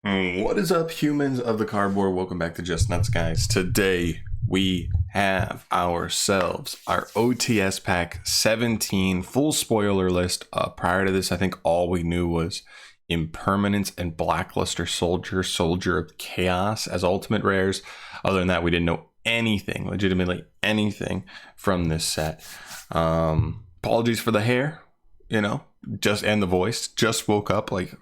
What is up, humans of the cardboard? Welcome back to Just Nuts, guys. Today we have ourselves our OTS pack 17 full spoiler list. Prior to this, I think all we knew was Impermanence and Blackluster Soldier of Chaos as ultimate rares. Other than that, we didn't know anything, legitimately anything from this set. Apologies for the hair, and the voice. Just woke up, like,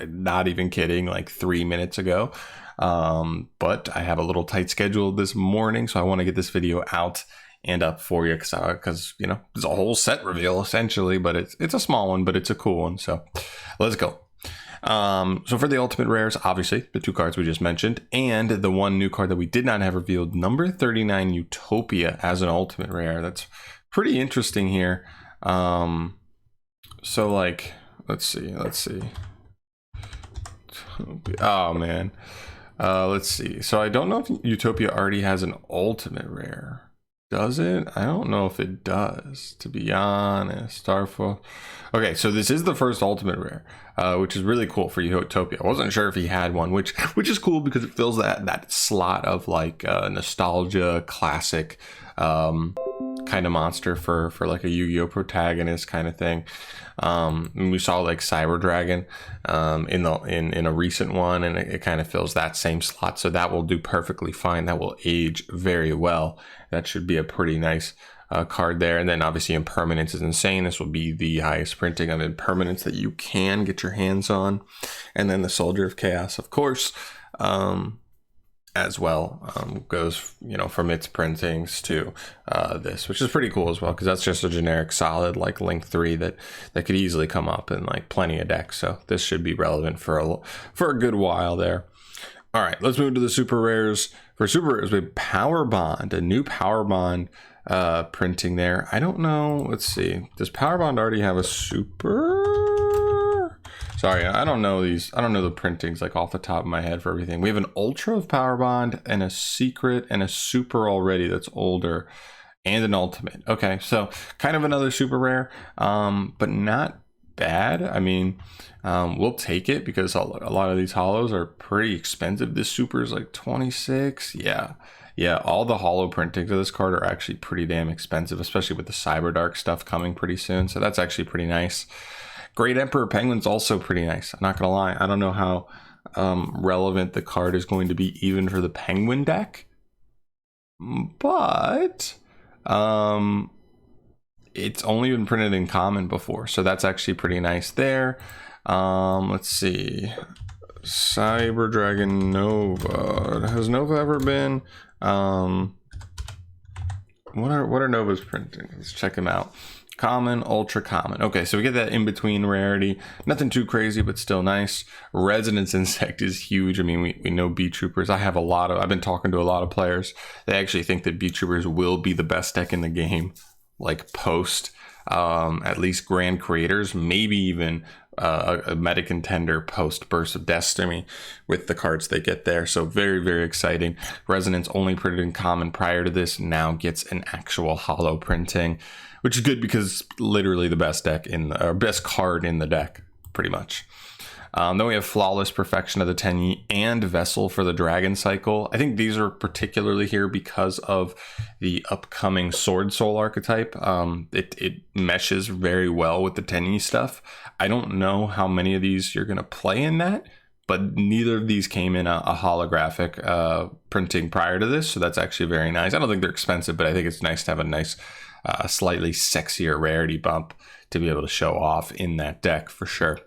not even kidding, like 3 minutes ago. But I have a little tight schedule this morning, so I want to get this video out and up for you because it's a whole set reveal essentially, but it's a small one, but it's a cool one. So let's go. So for the ultimate rares, obviously the two cards we just mentioned, and the one new card that we did not have revealed, number 39 Utopia as an ultimate rare. That's pretty interesting here. So, like, let's see. Oh man, let's see. So I don't know if Utopia already has an ultimate rare. Does it? I don't know if it does, to be honest. Starfall. Okay, so this is the first ultimate rare, which is really cool for Utopia. I wasn't sure if he had one, which is cool because it fills that slot of like nostalgia, classic kind of monster for like a Yu-Gi-Oh protagonist kind of thing. And we saw like Cyber Dragon in a recent one, and it kind of fills that same slot, so that will do perfectly fine. That will age very well. That should be a pretty nice card there. And then obviously Impermanence is insane. This will be the highest printing of Impermanence that you can get your hands on. And then the Soldier of Chaos, of course, as well, goes from its printings to this, which is pretty cool as well, because that's just a generic solid like Link 3 that could easily come up in like plenty of decks. So this should be relevant for a good while there. All right, let's move to the super rares. For super rares, we have Power Bond, a new Power Bond printing there. I don't know. Let's see. Does Power Bond already have a super? Sorry, I don't know these. I don't know the printings like off the top of my head for everything. We have an Ultra of Power Bond and a Secret and a Super already that's older, and an Ultimate. Okay, so kind of another super rare, but not bad. I mean, we'll take it because a lot of these holos are pretty expensive. This super is like 26. Yeah, all the holo printings of this card are actually pretty damn expensive, especially with the Cyber Dark stuff coming pretty soon. So that's actually pretty nice. Great Emperor Penguin's also pretty nice. I'm not gonna lie. I don't know how relevant the card is going to be even for the Penguin deck, but it's only been printed in common before, so that's actually pretty nice there. Let's see. Cyber Dragon Nova. Has Nova ever been? What are Nova's printing? Let's check them out. Common, ultra common. Okay, so we get that in between rarity. Nothing too crazy, but still nice. Resonance Insect is huge. I mean, we know Beat Troopers. I've been talking to a lot of players. They actually think that Beat Troopers will be the best deck in the game, like post at least Grand Creators, maybe even a meta contender post Burst of Destiny with the cards they get there. So very, very exciting. Resonance only printed in common prior to this, now gets an actual holo printing, which is good because literally the best deck best card in the deck, pretty much. Then we have Flawless Perfection of the Tenyi and Vessel for the Dragon Cycle. I think these are particularly here because of the upcoming Sword Soul archetype. It meshes very well with the Tenyi stuff. I don't know how many of these you're going to play in that, but neither of these came in a holographic printing prior to this, so that's actually very nice. I don't think they're expensive, but I think it's nice to have a nice, slightly sexier rarity bump to be able to show off in that deck for sure.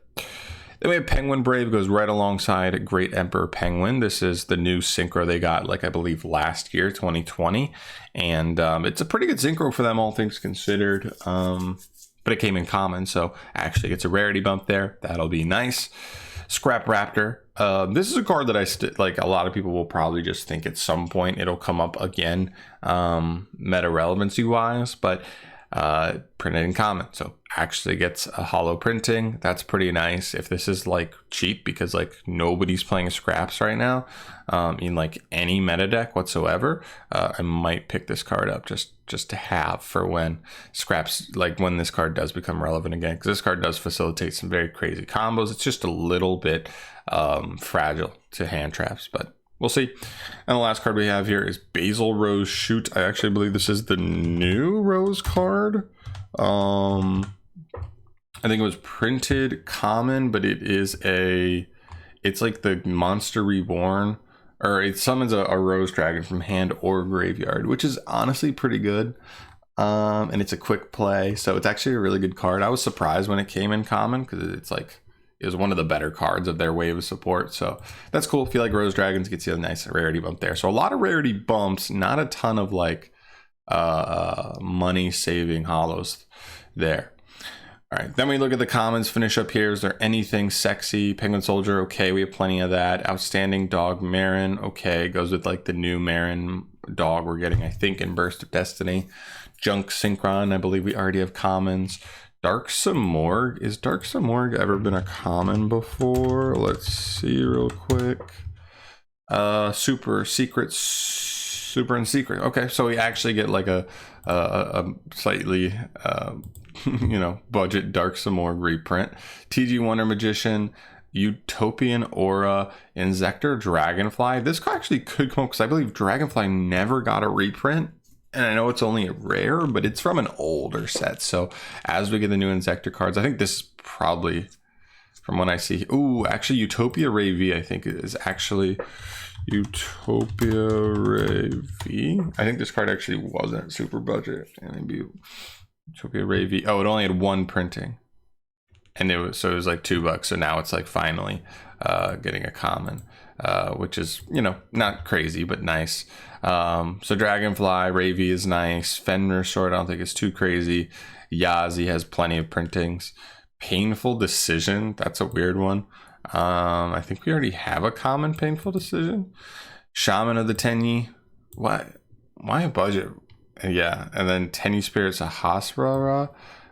Then we have Penguin Brave, goes right alongside Great Emperor Penguin. This is the new synchro they got, like I believe last year, 2020. And it's a pretty good synchro for them, all things considered. But it came in common, so actually gets a rarity bump there. That'll be nice. Scrap Raptor. This is a card that like a lot of people will probably just think at some point it'll come up again, meta relevancy wise, but printed in common, so actually gets a holo printing. That's pretty nice. If this is like cheap, because like nobody's playing scraps right now in like any meta deck whatsoever, I might pick this card up just to have for when scraps, like when this card does become relevant again, because this card does facilitate some very crazy combos. It's just a little bit fragile to hand traps, but we'll see. And the last card we have here is Basil Rose Shoot. I actually believe this is the new Rose card. I think it was printed common, but it's like the Monster Reborn, or it summons a Rose Dragon from hand or graveyard, which is honestly pretty good. And it's a quick play, so it's actually a really good card. I was surprised when it came in common, because it's like, it was one of the better cards of their wave of support. So that's cool. I feel like Rose Dragons gets you a nice rarity bump there. So a lot of rarity bumps, not a ton of like money saving holos there. All right, then we look at the commons, finish up here. Is there anything sexy? Penguin Soldier, okay, we have plenty of that. Outstanding Dog Marin, okay, goes with like the new Marin dog we're getting, I think, in Burst of Destiny. Junk Synchron, I believe we already have commons. Dark Samorg, is Dark Samorg ever been a common before? Let's see real quick. Super and secret. Okay, so we actually get like a slightly you know, budget Dark Samorg reprint. TG Wonder Magician, Utopian Aura, Inzektor Dragonfly. This actually could come up because I believe Dragonfly never got a reprint. And I know it's only a rare, but it's from an older set. So as we get the new Inzektor cards, I think this is probably, from what I see, ooh, actually Utopia Ray V, I think is actually Utopia Ray V. I think this card actually wasn't super budget. And maybe Utopia Ray V. Oh, it only had one printing. And it was like $2. So now it's like finally getting a common, which is, you know, not crazy, but nice. So Dragonfly, Ravy is nice. Fenrir Sword, I don't think it's too crazy. Yazi has plenty of printings. Painful Decision, that's a weird one. I think we already have a common Painful Decision. Shaman of the Tenyi. Why a budget? Yeah, and then Tenyi Spirits of Hasrara.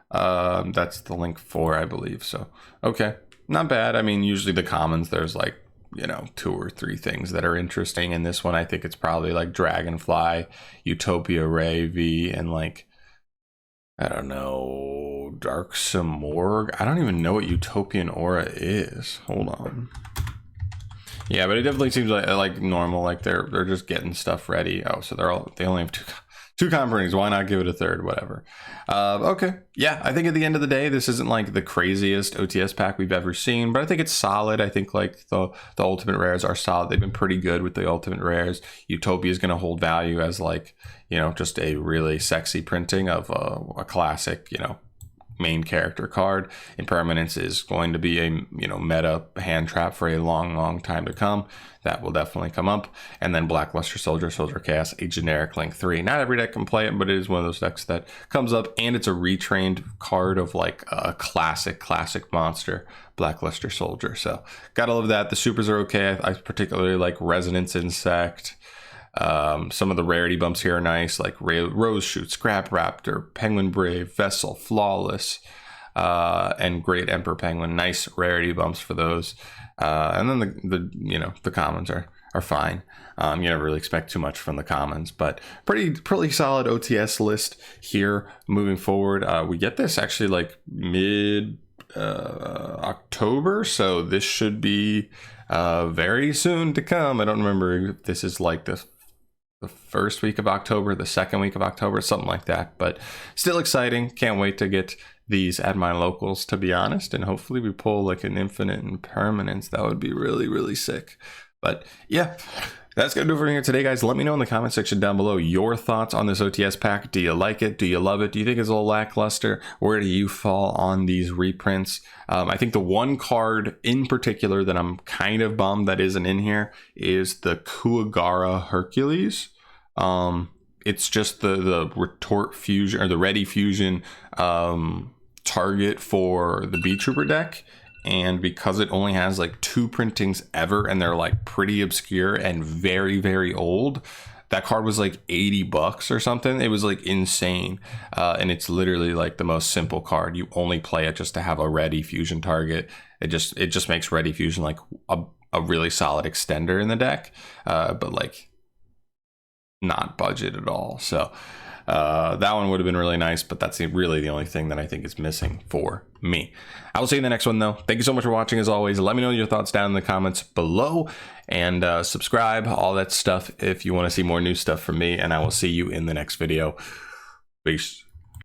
That's the link 4, I believe. So okay, not bad. I mean, usually the commons, there's like, you know, 2 or 3 things that are interesting. In this one, I think it's probably like Dragonfly, Utopia Ray V, and like, I don't know, Dark Samorg. I don't even know what Utopian Aura is. Hold on. Yeah, but it definitely seems like normal. Like they're just getting stuff ready. Oh, so they only have two companies. Why not give it a third? Whatever. Okay. Yeah, I think at the end of the day, this isn't like the craziest OTS pack we've ever seen, but I think it's solid. I think like the ultimate rares are solid. They've been pretty good with the ultimate rares. Utopia is going to hold value as like, you know, just a really sexy printing of a classic, you know, main character card. Impermanence is going to be a, you know, meta hand trap for a long time to come. That will definitely come up. And then Blackluster Soldier Chaos, a generic link 3. Not every deck can play it, but it is one of those decks that comes up, and it's a retrained card of like a classic monster, Blackluster Soldier. So gotta love that. The supers are okay. I particularly like Resonance Insect. Some of the rarity bumps here are nice, like Rose Shoot, Scrap Raptor, Penguin Brave, Vessel, Flawless, and Great Emperor Penguin. Nice rarity bumps for those. And then the commons are fine. You never really expect too much from the commons, but pretty solid OTS list here moving forward. We get this actually like mid October, so this should be very soon to come. I don't remember if this is like the first week of October, the second week of October, something like that, but still exciting. Can't wait to get these at my locals, to be honest, and hopefully we pull like an infinite impermanence. That would be really sick. But yeah, that's gonna do it for here today, guys. Let me know in the comment section down below your thoughts on this OTS pack. Do you like it? Do you love it? Do you think it's a little lackluster? Where do you fall on these reprints? I think the one card in particular that I'm kind of bummed that isn't in here is the Kuwagara Hercules. It's just the retort fusion, or the ready fusion target for the B Trooper deck. And because it only has like 2 printings ever, and they're like pretty obscure and very old, That card was like $80 or something. It was like insane. And it's literally like the most simple card. You only play it just to have a ready fusion target. It just makes ready fusion like a really solid extender in the deck, but like not budget at all. So that one would have been really nice, but that's really the only thing that I think is missing for me. I will see you in the next one though. Thank you so much for watching as always. Let me know your thoughts down in the comments below, and subscribe, all that stuff if you want to see more new stuff from me, and I will see you in the next video. Peace.